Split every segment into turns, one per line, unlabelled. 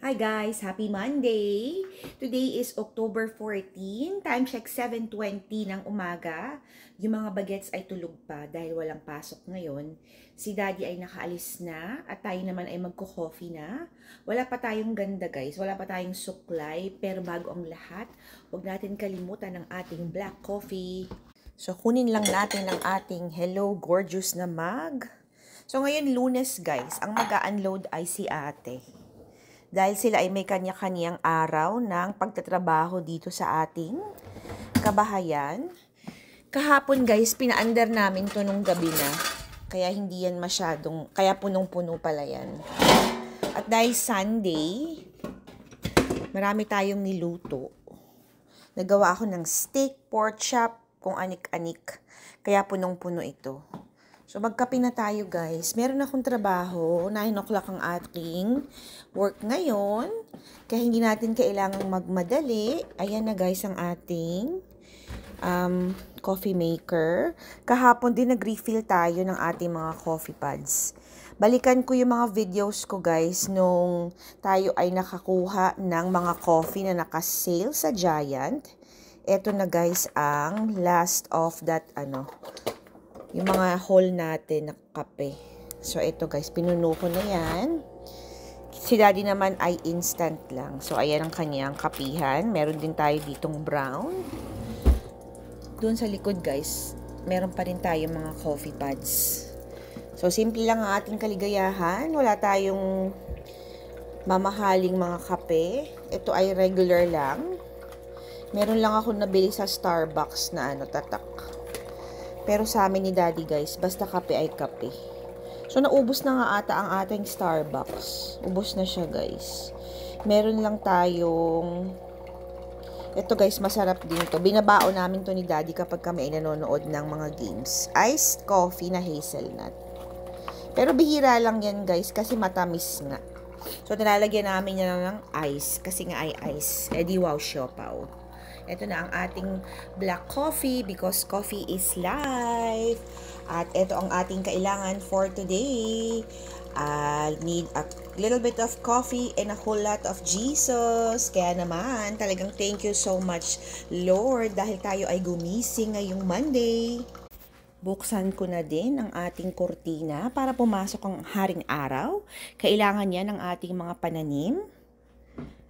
Hi guys! Happy Monday! Today is October 14, time check 7:20 ng umaga. Yung mga bagets ay tulog pa dahil walang pasok ngayon. Si Daddy ay nakaalis na at tayo naman ay magko-coffee na. Wala pa tayong ganda guys, wala pa tayong suklay, pero bago ang lahat, huwag natin kalimutan ang ating black coffee. So kunin lang natin ang ating Hello Gorgeous na mug. So ngayon Lunes guys, ang mag-unload ay si ate. Dahil sila ay may kanya-kanyang araw ng pagtatrabaho dito sa ating kabahayan. Kahapon guys, pina-under namin to nung gabi na. Kaya hindi yan masyadong, kaya punong-puno pala yan. At dahil Sunday, marami tayong niluto. Nagawa ako ng steak, pork chop, kung anik-anik. Kaya punong-puno ito. So, magkape na tayo guys. Meron akong trabaho. 9 o'clock ang ating work ngayon. Kaya hindi natin kailangang magmadali. Ayan na guys ang ating coffee maker. Kahapon din nag-refill tayo ng ating mga coffee pads. Balikan ko yung mga videos ko guys nung tayo ay nakakuha ng mga coffee na naka-sale sa Giant. Ito na guys ang last of that yung mga haul natin na kape. So, ito guys, pinuno ko na yan. Si Daddy naman ay instant lang. So, ayan ang kanyang kapihan. Meron din tayo ditong brown. Doon sa likod guys, meron pa rin tayo mga coffee pads. So, simple lang ang ating kaligayahan. Wala tayong mamahaling mga kape. Ito ay regular lang. Meron lang ako nabili sa Starbucks na tatak. Pero sa amin ni Daddy guys, basta kape ay kape. So, naubos na nga ata ang ating Starbucks. Ubos na siya guys. Meron lang tayong... Ito guys, masarap din to. Binabao namin to ni Daddy kapag kami ay nanonood ng mga games. Iced coffee na hazelnut. Pero bihira lang yan guys kasi matamis nga. So, nilalagyan namin yan ng ice. Kasi nga ay ice. Eh di wow, siopaw. Ito na ang ating black coffee because coffee is life. At ito ang ating kailangan for today. Need a little bit of coffee and a whole lot of Jesus. Kaya naman, talagang thank you so much, Lord, dahil tayo ay gumising ngayong Monday. Buksan ko na din ang ating kurtina para pumasok ang haring araw. Kailangan yan ng ating mga pananim.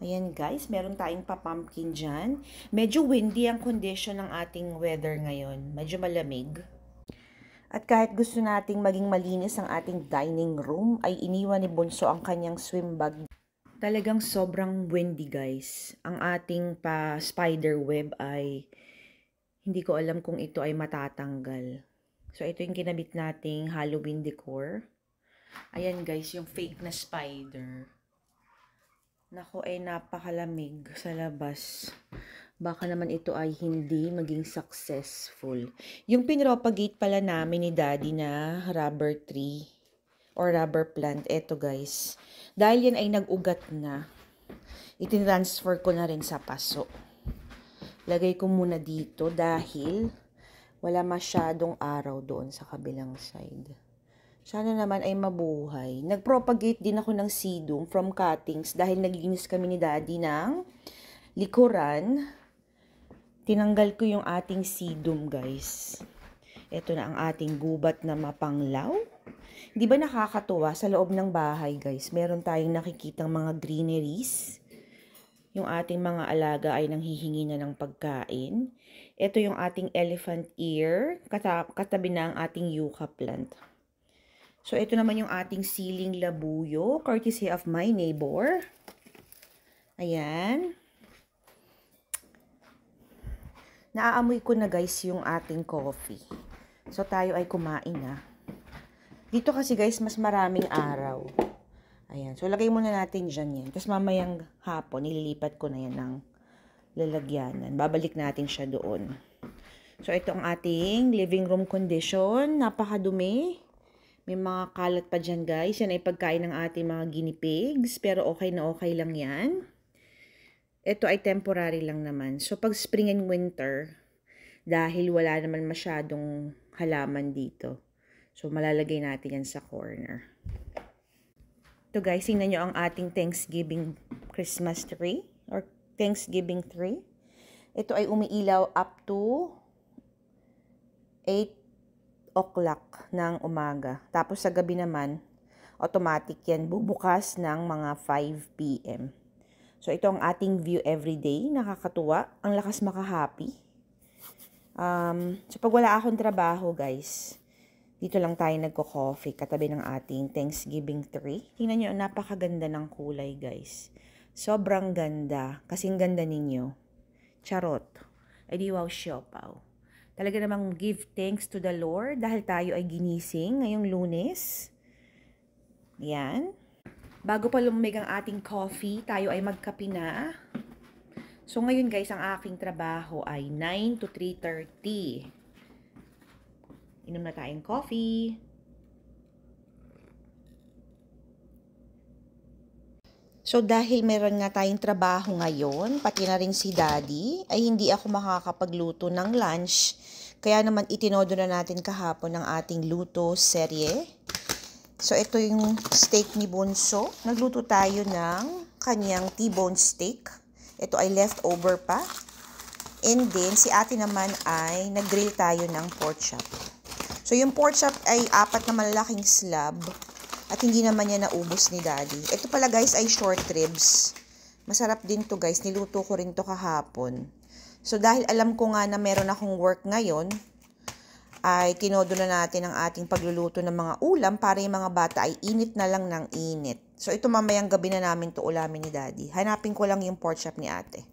Ayan guys, meron tayong pa-pumpkin dyan. Medyo windy ang condition ng ating weather ngayon. Medyo malamig. At kahit gusto nating maging malinis ang ating dining room, ay iniwan ni Bunso ang kanyang swim bag. Talagang sobrang windy guys. Ang ating pa-spider web ay hindi ko alam kung ito ay matatanggal. So ito yung kinabit nating Halloween decor. Ayan guys, yung fake na spider. Nako ay napakalamig sa labas. Baka naman ito ay hindi maging successful. Yung pinropagate pala namin ni Daddy na rubber tree or rubber plant. Eto guys. Dahil yan ay nag-ugat na. Itinransfer ko na rin sa paso. Lagay ko muna dito dahil wala masyadong araw doon sa kabilang side. Sana naman ay mabuhay. Nag-propagate din ako ng sedum from cuttings dahil naglinis kami ni Daddy ng likuran. Tinanggal ko yung ating sedum, guys. Ito na ang ating gubat na mapanglaw. Di ba nakakatuwa sa loob ng bahay, guys? Meron tayong nakikitang mga greeneries. Yung ating mga alaga ay nanghihingi na ng pagkain. Ito yung ating elephant ear. Katabi na ang ating yucca plant. So, ito naman yung ating siling labuyo, courtesy of my neighbor. Ayan. Naaamoy ko na guys yung ating coffee. So, tayo ay kumain na. Dito kasi guys, mas maraming araw. Ayan. So, lagay muna natin dyan yan. Tapos mamayang hapon, nililipat ko na yan ng lalagyanan. Babalik natin siya doon. So, ito ang ating living room condition. Napakadumi. May mga kalat pa dyan guys. Yan ay pagkain ng ating mga guinea pigs. Pero okay na okay lang yan. Ito ay temporary lang naman. So pag spring and winter, dahil wala naman masyadong halaman dito. So malalagay natin yan sa corner. Ito guys, tingnan nyo ang ating Thanksgiving Christmas tree or Thanksgiving tree. Ito ay umiilaw up to 8 o'clock ng umaga. Tapos sa gabi naman, automatic yan bubukas ng mga 5 p.m. So ito ang ating view everyday. Nakakatuwa. Ang lakas makahappy. So pag wala akong trabaho guys, dito lang tayo nagko-coffee katabi ng ating Thanksgiving tree. Tingnan nyo, napakaganda ng kulay guys. Sobrang ganda. Kasing ganda ninyo. Charot. Ay di wow, siopaw. Talaga namang give thanks to the Lord dahil tayo ay ginising ngayong Lunes. Yan. Bago pa lumamig ang ating coffee, tayo ay magkape na. So ngayon guys, ang aking trabaho ay 9 to 3:30. Inom na tayong coffee. So dahil meron nga tayong trabaho ngayon, pati na rin si Daddy, ay hindi ako makakapagluto ng lunch. Kaya naman itinodo na natin kahapon ng ating luto serye. So ito yung steak ni Bunso. Nagluto tayo ng kanyang T-bone steak. Ito ay leftover pa. And then si ate naman ay nag-grill tayo ng pork chop. So yung pork chop ay 4 na malalaking slab. At hindi naman niya naubos ni Daddy. Ito pala guys ay short ribs. Masarap din to guys. Niluto ko rin to kahapon. So dahil alam ko nga na meron akong work ngayon, ay tinodo na natin ang ating pagluluto ng mga ulam para yung mga bata ay init na lang ng init. So ito mamayang gabi na namin to ulamin ni Daddy. Hanapin ko lang yung pork chop ni ate.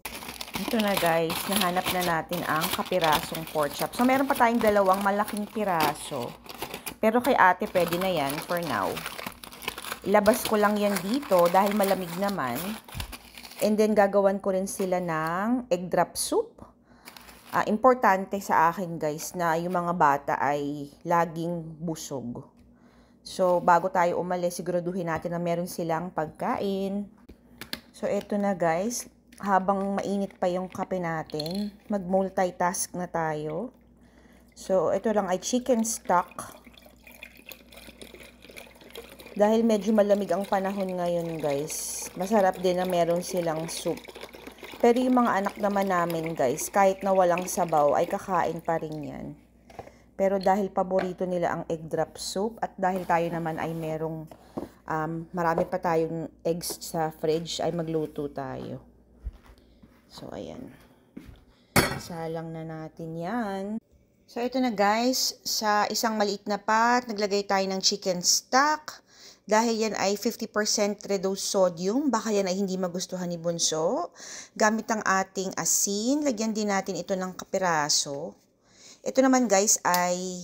Ito na guys, nahanap na natin ang kapirasong pork chop. So meron pa tayong dalawang malaking piraso. Pero kay ate pwede na yan for now. Ilabas ko lang yan dito dahil malamig naman. And then gagawan ko rin sila ng egg drop soup. Importante sa akin guys na yung mga bata ay laging busog. So bago tayo umalis, siguraduhin natin na meron silang pagkain. So eto na guys, habang mainit pa yung kape natin, mag-multitask na tayo. So ito lang ay chicken stock. Dahil medyo malamig ang panahon ngayon guys, masarap din na meron silang soup. Pero yung mga anak naman namin guys, kahit na walang sabaw ay kakain pa rin yan. Pero dahil paborito nila ang egg drop soup at dahil tayo naman ay merong marami pa tayong eggs sa fridge ay magluto tayo. So ayan. Salang na natin yan. So ito na guys, sa isang maliit na pot, naglagay tayo ng chicken stock. Dahil yan ay 50% reduced sodium, baka yan ay hindi magustuhan ni Bunso. Gamit ang ating asin, lagyan din natin ito ng kapiraso. Ito naman guys ay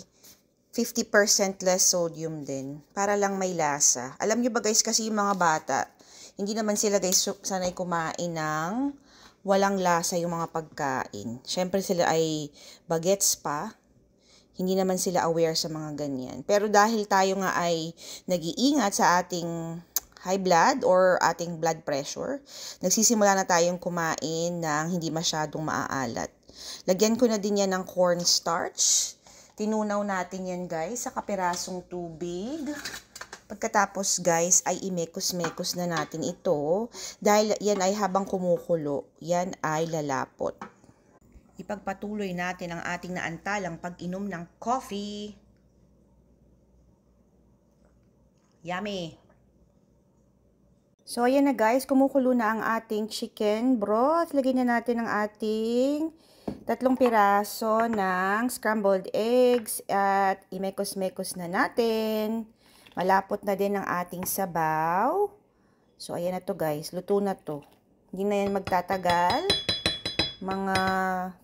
50% less sodium din, para lang may lasa. Alam nyo ba guys, kasi yung mga bata, hindi naman sila guys sanay kumain ng walang lasa yung mga pagkain. Siyempre sila ay bagets pa. Hindi naman sila aware sa mga ganyan. Pero dahil tayo nga ay nag-iingat sa ating high blood or ating blood pressure, nagsisimula na tayong kumain ng hindi masyadong maaalat. Lagyan ko na din yan ng cornstarch. Tinunaw natin yan guys sa kapirasong tubig. Pagkatapos guys ay imekos-mekos na natin ito. Dahil yan ay habang kumukulo, yan ay lalapot. Ipagpatuloy natin ang ating naantalang pag-inom ng coffee. Yummy! So, ayan na guys. Kumukulo na ang ating chicken broth. Lagyan na natin ang ating 3 piraso ng scrambled eggs at imekos-mekos na natin. Malapot na din ang ating sabaw. So, ayan na to guys. Luto na to. Hindi na yan magtatagal. Mga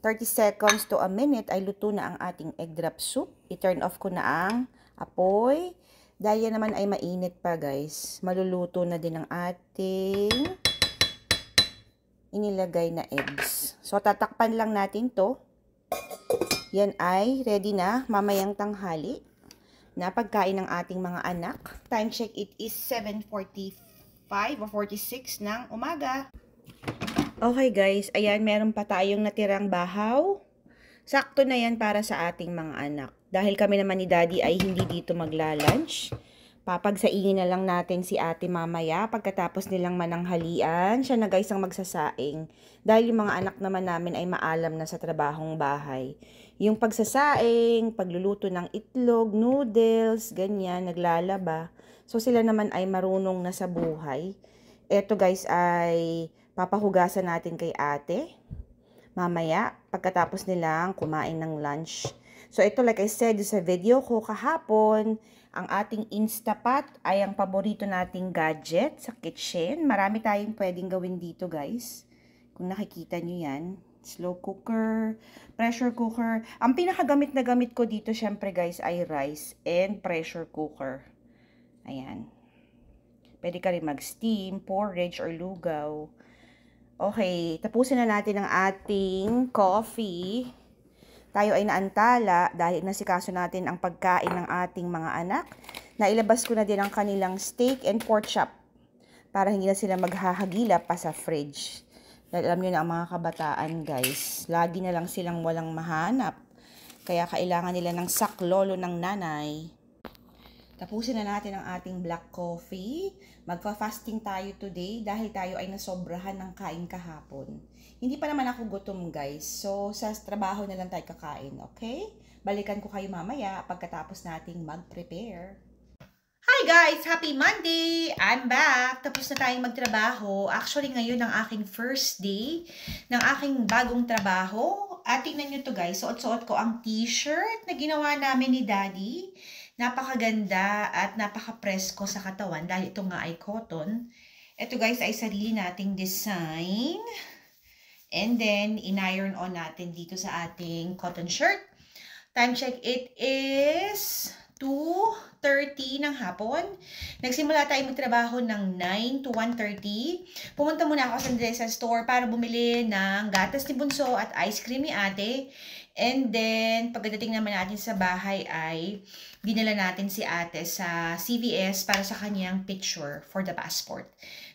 30 seconds to a minute ay luto na ang ating egg drop soup. I-turn off ko na ang apoy. Dahil yan naman ay mainit pa guys. Maluluto na din ang ating inilagay na eggs. So tatakpan lang natin to. Yan ay ready na mamayang tanghali na pagkain ng ating mga anak. Time check, it is 7:45 or 46 ng umaga. Okay guys, ayan, meron pa tayong natirang bahaw. Sakto na yan para sa ating mga anak. Dahil kami naman ni Daddy ay hindi dito magla-lunch. Papagsaingin na lang natin si ate mamaya pagkatapos nilang mananghalian. Siya na guys ang magsasaing. Dahil yung mga anak naman namin ay maalam na sa trabahong bahay. Yung pagsasaing, pagluluto ng itlog, noodles, ganyan, naglalaba. So sila naman ay marunong na sa buhay. Ito guys ay papahugasan natin kay ate mamaya pagkatapos nilang kumain ng lunch. So ito like I said sa video ko kahapon, ang ating Instapot ay ang paborito nating gadget sa kitchen. Marami tayong pwedeng gawin dito guys. Kung nakikita nyo yan. Slow cooker, pressure cooker. Ang pinakagamit na gamit ko dito syempre guys ay rice and pressure cooker. Ayan. Pwede ka rin mag-steam, porridge, or lugaw. Okay, tapusin na natin ang ating coffee. Tayo ay naantala dahil nasikaso natin ang pagkain ng ating mga anak. Nailabas ko na din ang kanilang steak and pork chop para hindi na sila maghahagila pa sa fridge. Dahil alam nyo na ang mga kabataan guys, lagi na lang silang walang mahanap. Kaya kailangan nila ng saklolo ng nanay. Tapusin na natin ang ating black coffee. Magfa-fasting tayo today dahil tayo ay nasobrahan ng kain kahapon. Hindi pa naman ako gutom guys. So sa trabaho na lang tayo kakain, okay? Balikan ko kayo mamaya pagkatapos nating mag-prepare. Hi guys! Happy Monday! I'm back! Tapos na tayong magtrabaho. Actually ngayon ang aking first day ng aking bagong trabaho. At tingnan nyo to guys. Suot-suot ko ang t-shirt na ginawa namin ni Daddy. Napakaganda at napaka-presko sa katawan dahil ito nga ay cotton. Ito guys ay sarili nating design. And then, in-iron on natin dito sa ating cotton shirt. Time check, it is 2:30 ng hapon. Nagsimula tayo magtrabaho ng 9 to 1:30. Pumunta muna ako sa store para bumili ng gatas ni Bunso at ice cream ni ate. And then, pagdating naman natin sa bahay ay dinala natin si ate sa CVS para sa kanyang picture for the passport.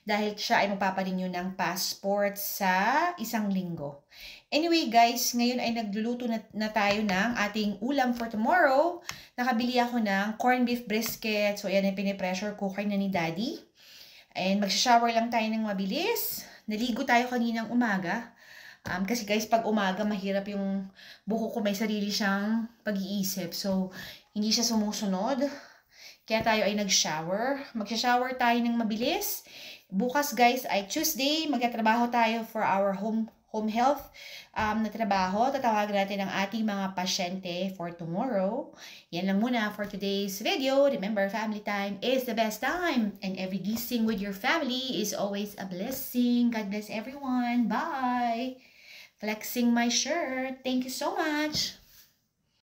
Dahil siya ay magpaparenew ng passport sa 1 linggo. Anyway guys, ngayon ay nagluluto na tayo ng ating ulam for tomorrow. Nakabili ako ng corned beef brisket. So yan ay pinipressure cooker na ni Daddy. And magsha-shower lang tayo ng mabilis. Naligo tayo kaninang umaga. Kasi guys, pag umaga, mahirap yung buho ko, may sarili siyang pag-iisip. So, hindi siya sumusunod. Kaya tayo ay nag-shower. Magsha-shower tayo ng mabilis. Bukas guys ay Tuesday. Magtatrabaho tayo for our home health na trabaho. Tatawagan natin ang ating mga pasyente for tomorrow. Yan lang muna for today's video. Remember, family time is the best time. And every gising with your family is always a blessing. God bless everyone. Bye! Flexing my shirt. Thank you so much.